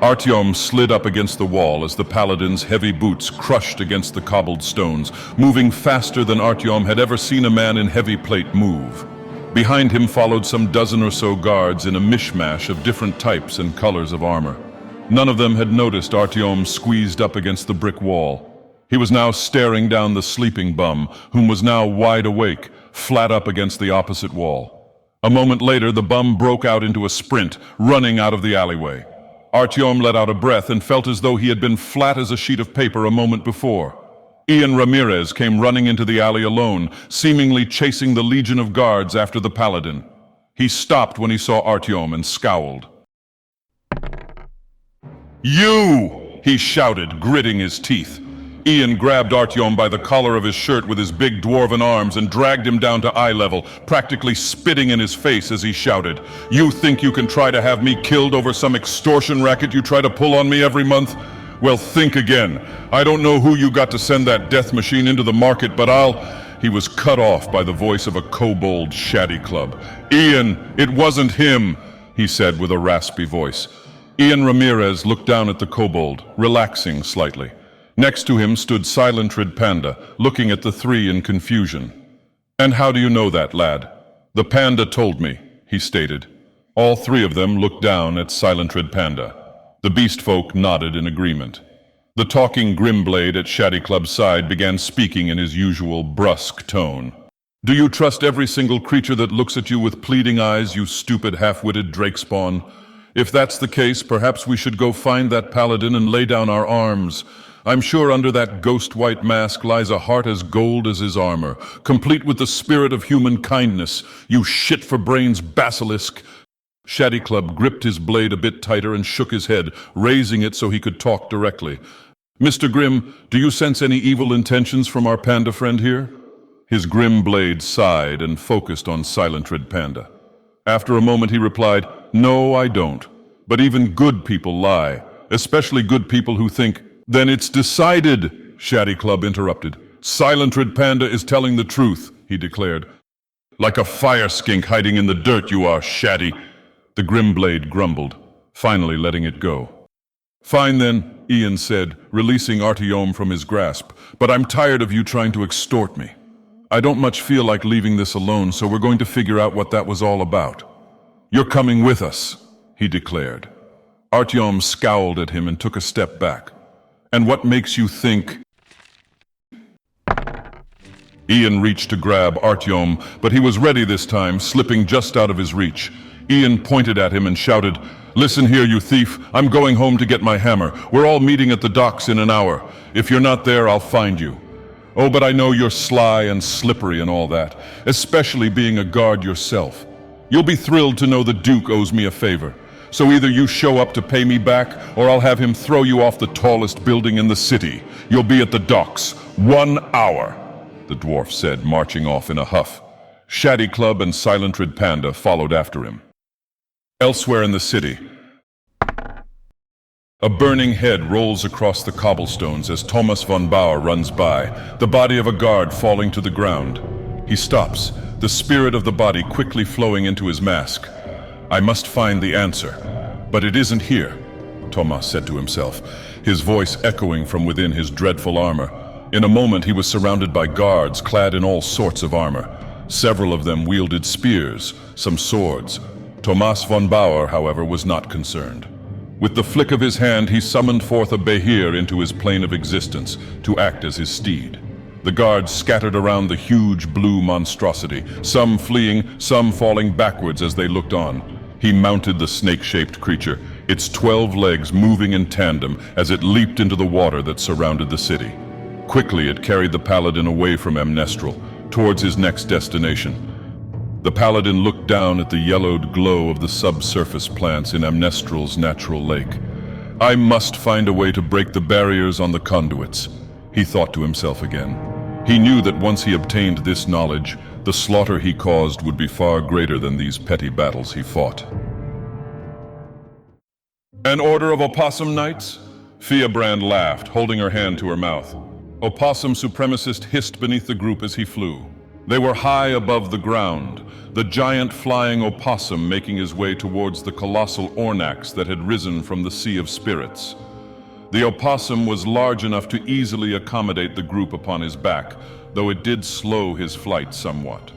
Artyom slid up against the wall as the paladin's heavy boots crushed against the cobbled stones, moving faster than Artyom had ever seen a man in heavy plate move. Behind him followed some dozen or so guards in a mishmash of different types and colors of armor. None of them had noticed Artyom squeezed up against the brick wall. He was now staring down the sleeping bum, whom was now wide awake, flat up against the opposite wall. A moment later, the bum broke out into a sprint, running out of the alleyway. Artyom let out a breath and felt as though he had been flat as a sheet of paper a moment before. Ian Ramirez came running into the alley alone, seemingly chasing the legion of guards after the paladin. He stopped when he saw Artyom and scowled. "You!" he shouted, gritting his teeth. Ian grabbed Artyom by the collar of his shirt with his big dwarven arms and dragged him down to eye level, practically spitting in his face as he shouted, "You think you can try to have me killed over some extortion racket you try to pull on me every month? Well, think again. I don't know who you got to send that death machine into the market, but He was cut off by the voice of a kobold shaddy club. "Ian, it wasn't him," he said with a raspy voice. Ian Ramirez looked down at the kobold, relaxing slightly. Next to him stood Silentrid Panda, looking at the three in confusion. "And how do you know that, lad?" "The panda told me," he stated. All three of them looked down at Silentrid Panda. The beast folk nodded in agreement. The talking Grimblade at Shaddy Club's side began speaking in his usual brusque tone. "Do you trust every single creature that looks at you with pleading eyes, you stupid half-witted drakespawn? If that's the case, perhaps we should go find that paladin and lay down our arms. I'm sure under that ghost-white mask lies a heart as gold as his armor, complete with the spirit of human kindness, you shit-for-brains basilisk." Shaddy Club gripped his blade a bit tighter and shook his head, raising it so he could talk directly. "Mr. Grim, do you sense any evil intentions from our panda friend here?" His grim blade sighed and focused on Silentrid Panda. After a moment he replied, "No, I don't. But even good people lie, especially good people who think—" "Then it's decided," Shaddy Club interrupted. "Silentrid Panda is telling the truth," he declared. "Like a fire skink hiding in the dirt you are, Shaddy." The Grimblade grumbled, finally letting it go. "Fine then," Ian said, releasing Artyom from his grasp, "but I'm tired of you trying to extort me. I don't much feel like leaving this alone, so we're going to figure out what that was all about." "You're coming with us," he declared. Artyom scowled at him and took a step back. "And what makes you think—" Ian reached to grab Artyom, but he was ready this time, slipping just out of his reach. Ian pointed at him and shouted, "Listen here, you thief. I'm going home to get my hammer. We're all meeting at the docks in an hour. If you're not there, I'll find you. Oh, but I know you're sly and slippery and all that, especially being a guard yourself. You'll be thrilled to know the Duke owes me a favor. So either you show up to pay me back, or I'll have him throw you off the tallest building in the city. You'll be at the docks. 1 hour, the dwarf said, marching off in a huff. Shaddy Club and Silentrid Panda followed after him. Elsewhere in the city, a burning head rolls across the cobblestones as Thomas von Bauer runs by, the body of a guard falling to the ground. He stops, the spirit of the body quickly flowing into his mask. "I must find the answer, but it isn't here," Thomas said to himself, his voice echoing from within his dreadful armor. In a moment he was surrounded by guards clad in all sorts of armor. Several of them wielded spears, some swords. Thomas von Bauer, however, was not concerned. With the flick of his hand, he summoned forth a behir into his plane of existence to act as his steed. The guards scattered around the huge blue monstrosity, some fleeing, some falling backwards as they looked on. He mounted the snake-shaped creature, its 12 legs moving in tandem as it leaped into the water that surrounded the city. Quickly it carried the paladin away from Amnestral, towards his next destination. The paladin looked down at the yellowed glow of the subsurface plants in Amnestral's natural lake. "I must find a way to break the barriers on the conduits," he thought to himself again. He knew that once he obtained this knowledge, the slaughter he caused would be far greater than these petty battles he fought. "An order of Opossum Knights?" Fiabrand laughed, holding her hand to her mouth. Opossum supremacist hissed beneath the group as he flew. They were high above the ground, the giant flying opossum making his way towards the colossal ornax that had risen from the Sea of Spirits. The opossum was large enough to easily accommodate the group upon his back, though it did slow his flight somewhat.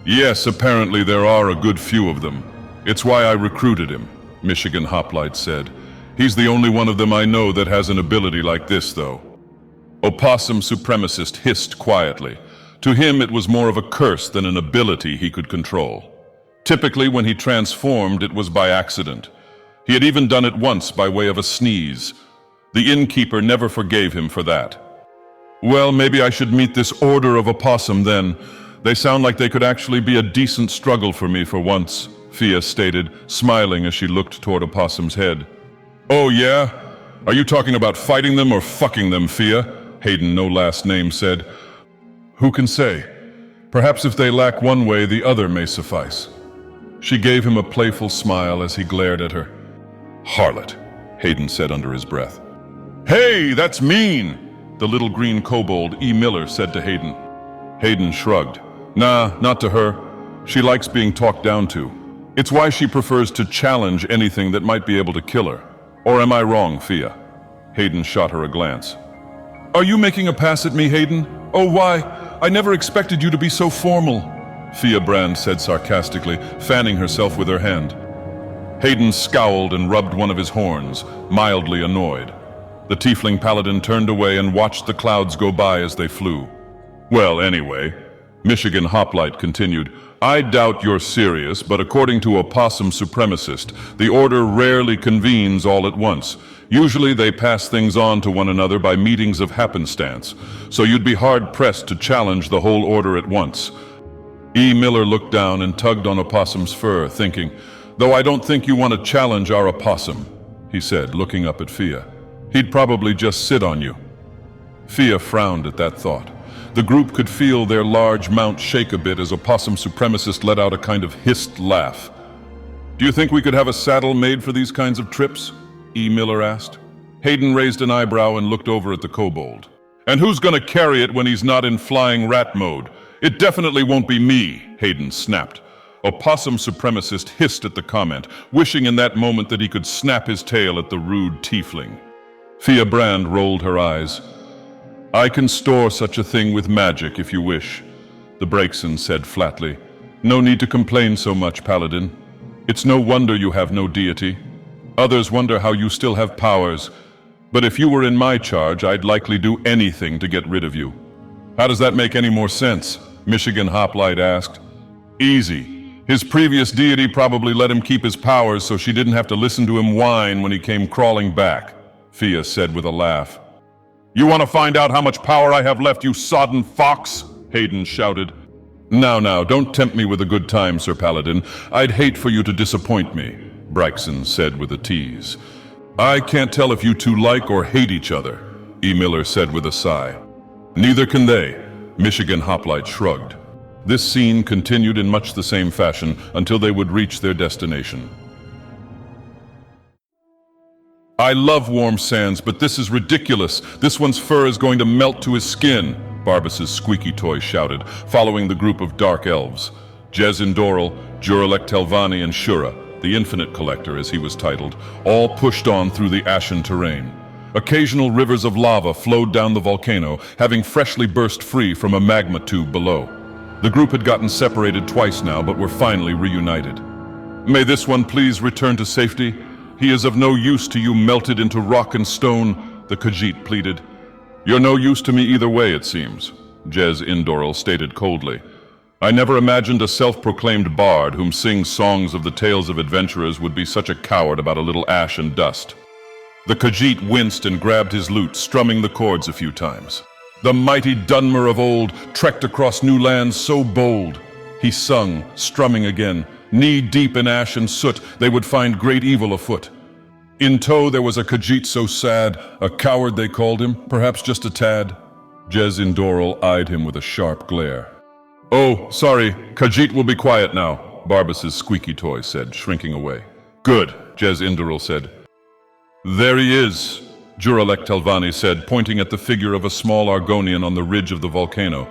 "Yes, apparently there are a good few of them. It's why I recruited him," Michigan Hoplite said. "He's the only one of them I know that has an ability like this, though." Opossum supremacist hissed quietly. To him it was more of a curse than an ability he could control. Typically when he transformed it was by accident. He had even done it once by way of a sneeze. The innkeeper never forgave him for that. "Well, maybe I should meet this order of opossum then. They sound like they could actually be a decent struggle for me for once," Fia stated, smiling as she looked toward Opossum's head. "Oh yeah? Are you talking about fighting them or fucking them, Fia?" Hayden, no last name, said. Who can say? Perhaps if they lack one way, the other may suffice. She gave him a playful smile as he glared at her. Harlot, Hayden said under his breath. Hey, that's mean, the little green kobold E. Miller said to Hayden. Hayden shrugged. Nah, not to her. She likes being talked down to. It's why she prefers to challenge anything that might be able to kill her. Or am I wrong, Fia? Hayden shot her a glance. Are you making a pass at me, Hayden? Oh, why? I never expected you to be so formal, Fia Brand said sarcastically, fanning herself with her hand. Hayden scowled and rubbed one of his horns, mildly annoyed. The tiefling paladin turned away and watched the clouds go by as they flew. Well, anyway, Michigan Hoplite continued, I doubt you're serious, but according to a Possum supremacist, the Order rarely convenes all at once. Usually they pass things on to one another by meetings of happenstance, so you'd be hard-pressed to challenge the whole Order at once. E. Miller looked down and tugged on Opossum's fur, thinking, though I don't think you want to challenge our Opossum, he said, looking up at Fia. He'd probably just sit on you. Fia frowned at that thought. The group could feel their large mount shake a bit as a Possum supremacist let out a kind of hissed laugh. Do you think we could have a saddle made for these kinds of trips? E. Miller asked. Hayden raised an eyebrow and looked over at the kobold. And who's gonna carry it when he's not in flying rat mode? It definitely won't be me, Hayden snapped. A Possum supremacist hissed at the comment, wishing in that moment that he could snap his tail at the rude tiefling. Fia Brand rolled her eyes. I can store such a thing with magic if you wish, the Brakeson said flatly. No need to complain so much, Paladin. It's no wonder you have no deity. Others wonder how you still have powers, but if you were in my charge, I'd likely do anything to get rid of you. How does that make any more sense? Michigan Hoplite asked. Easy. His previous deity probably let him keep his powers so she didn't have to listen to him whine when he came crawling back, Fia said with a laugh. You want to find out how much power I have left, you sodden fox? Hayden shouted. Now, don't tempt me with a good time, Sir Paladin. I'd hate for you to disappoint me, Braxton said with a tease. I can't tell if you two like or hate each other, E. Miller said with a sigh. Neither can they, Michigan Hoplite shrugged. This scene continued in much the same fashion until they would reach their destination. I love warm sands, but this is ridiculous. This one's fur is going to melt to his skin, Barbas' squeaky toy shouted, following the group of dark elves. Jezz Indoril, Juralek Telvanni, and Shura, the Infinite Collector as he was titled, all pushed on through the ashen terrain. Occasional rivers of lava flowed down the volcano, having freshly burst free from a magma tube below. The group had gotten separated twice now, but were finally reunited. May this one please return to safety? He is of no use to you melted into rock and stone, the Khajiit pleaded. You're no use to me either way, it seems, Jezz Indoril stated coldly. I never imagined a self-proclaimed bard whom sings songs of the tales of adventurers would be such a coward about a little ash and dust. The Khajiit winced and grabbed his lute, strumming the chords a few times. The mighty Dunmer of old trekked across new lands so bold. He sung, strumming again. Knee-deep in ash and soot, they would find great evil afoot. In tow there was a Khajiit so sad, a coward they called him, perhaps just a tad. Jezz Indoril eyed him with a sharp glare. Oh, sorry, Khajiit will be quiet now, Barbas' squeaky toy said, shrinking away. Good, Jezz Indoril said. There he is, Juralek Telvanni said, pointing at the figure of a small Argonian on the ridge of the volcano.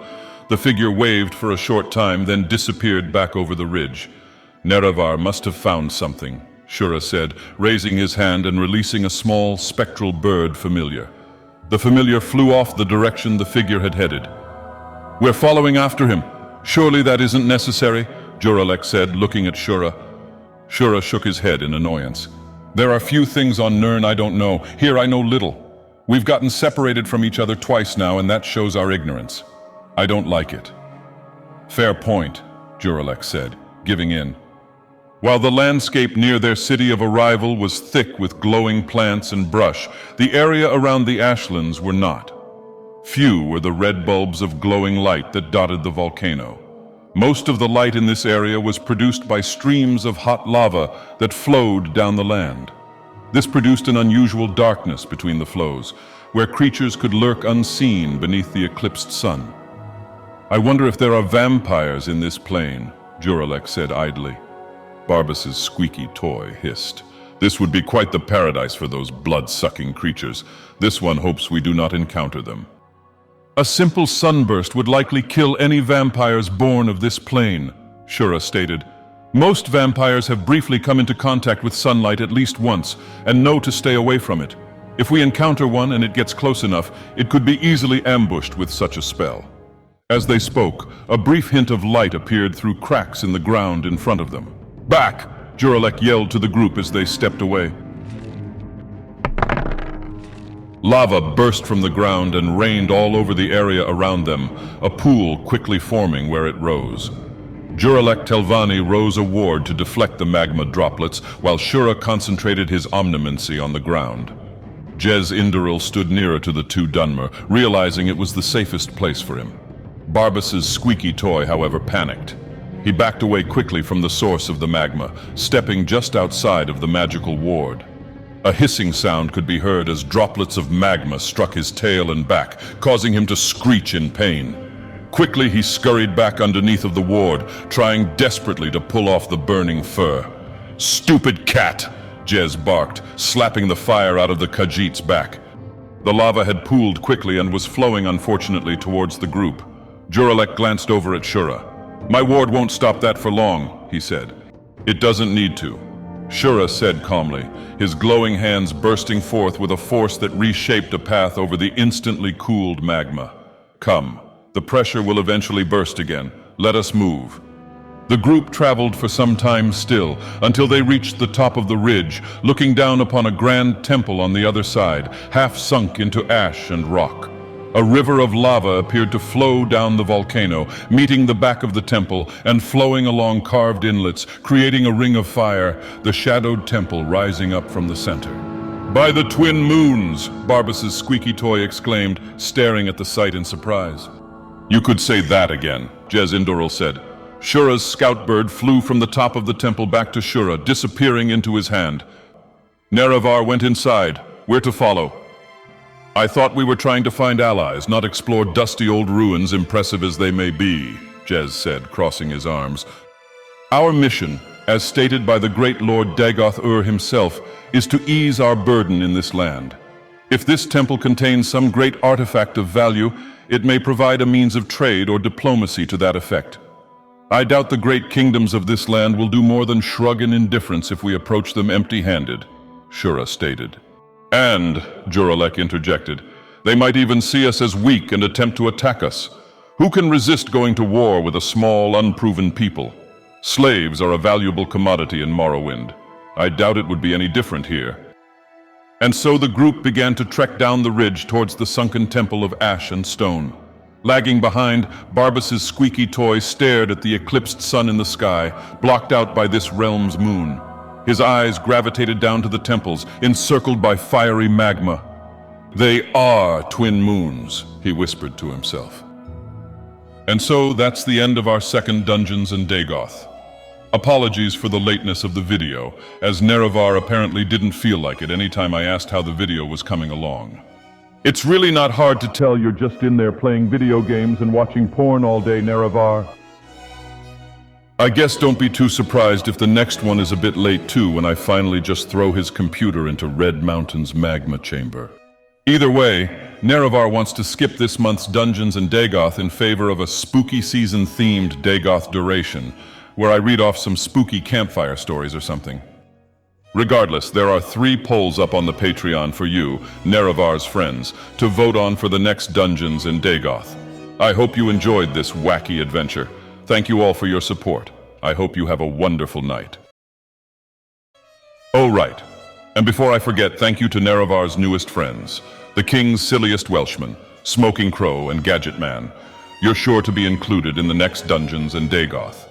The figure waved for a short time, then disappeared back over the ridge. Nerevar must have found something, Shura said, raising his hand and releasing a small, spectral bird familiar. The familiar flew off the direction the figure had headed. We're following after him. Surely that isn't necessary, Juralek said, looking at Shura. Shura shook his head in annoyance. There are few things on Nirn I don't know. Here I know little. We've gotten separated from each other twice now, and that shows our ignorance. I don't like it. Fair point, Juralek said, giving in. While the landscape near their city of arrival was thick with glowing plants and brush, the area around the ashlands were not. Few were the red bulbs of glowing light that dotted the volcano. Most of the light in this area was produced by streams of hot lava that flowed down the land. This produced an unusual darkness between the flows, where creatures could lurk unseen beneath the eclipsed sun. "I wonder if there are vampires in this plane," Juralek said idly. Barbas's squeaky toy hissed. "This would be quite the paradise for those blood-sucking creatures. This one hopes we do not encounter them." "A simple sunburst would likely kill any vampires born of this plane," Shura stated. "Most vampires have briefly come into contact with sunlight at least once and know to stay away from it. If we encounter one and it gets close enough, it could be easily ambushed with such a spell." As they spoke, a brief hint of light appeared through cracks in the ground in front of them. "Back!" Juralek yelled to the group as they stepped away. Lava burst from the ground and rained all over the area around them, a pool quickly forming where it rose. Juralek Telvanni rose a ward to deflect the magma droplets, while Shura concentrated his omnimancy on the ground. Jezz Indoril stood nearer to the two Dunmer, realizing it was the safest place for him. Barbas's squeaky toy, however, panicked. He backed away quickly from the source of the magma, stepping just outside of the magical ward. A hissing sound could be heard as droplets of magma struck his tail and back, causing him to screech in pain. Quickly he scurried back underneath of the ward, trying desperately to pull off the burning fur. "Stupid cat!" Jezz barked, slapping the fire out of the Khajiit's back. The lava had pooled quickly and was flowing unfortunately towards the group. Juralek glanced over at Shura. "My ward won't stop that for long," he said. "It doesn't need to," Shura said calmly, his glowing hands bursting forth with a force that reshaped a path over the instantly cooled magma. "Come, the pressure will eventually burst again. Let us move." The group traveled for some time still, until they reached the top of the ridge, looking down upon a grand temple on the other side, half sunk into ash and rock. A river of lava appeared to flow down the volcano, meeting the back of the temple and flowing along carved inlets, creating a ring of fire, the shadowed temple rising up from the center. "By the twin moons!" Barbas's squeaky toy exclaimed, staring at the sight in surprise. "You could say that again," Jezz Indoril said. Shura's scout bird flew from the top of the temple back to Shura, disappearing into his hand. Nerevar went inside. "We're to follow." "I thought we were trying to find allies, not explore dusty old ruins, impressive as they may be," Jezz said, crossing his arms. "Our mission, as stated by the great Lord Dagoth himself, is to ease our burden in this land. If this temple contains some great artifact of value, it may provide a means of trade or diplomacy to that effect. I doubt the great kingdoms of this land will do more than shrug in indifference if we approach them empty-handed," Shura stated. "And," Juralek interjected, "they might even see us as weak and attempt to attack us. Who can resist going to war with a small, unproven people? Slaves are a valuable commodity in Morrowind. I doubt it would be any different here." And so the group began to trek down the ridge towards the sunken temple of ash and stone. Lagging behind, Barbas's squeaky toy stared at the eclipsed sun in the sky, blocked out by this realm's moon. His eyes gravitated down to the temples, encircled by fiery magma. "They are twin moons," he whispered to himself. And so that's the end of our second Dungeons and Dagoth. Apologies for the lateness of the video, as Nerevar apparently didn't feel like it any time I asked how the video was coming along. It's really not hard to tell you're just in there playing video games and watching porn all day, Nerevar. I guess don't be too surprised if the next one is a bit late too when I finally just throw his computer into Red Mountain's magma chamber. Either way, Nerevar wants to skip this month's Dungeons and Dagoth in favor of a spooky season-themed Dagoth duration, where I read off some spooky campfire stories or something. Regardless, there are 3 polls up on the Patreon for you, Nerevar's friends, to vote on for the next Dungeons and Dagoth. I hope you enjoyed this wacky adventure. Thank you all for your support. I hope you have a wonderful night. Oh, right. And before I forget, thank you to Nerevar's newest friends, the King's Silliest Welshman, Smoking Crow, and Gadget Man. You're sure to be included in the next Dungeons and Dagoth.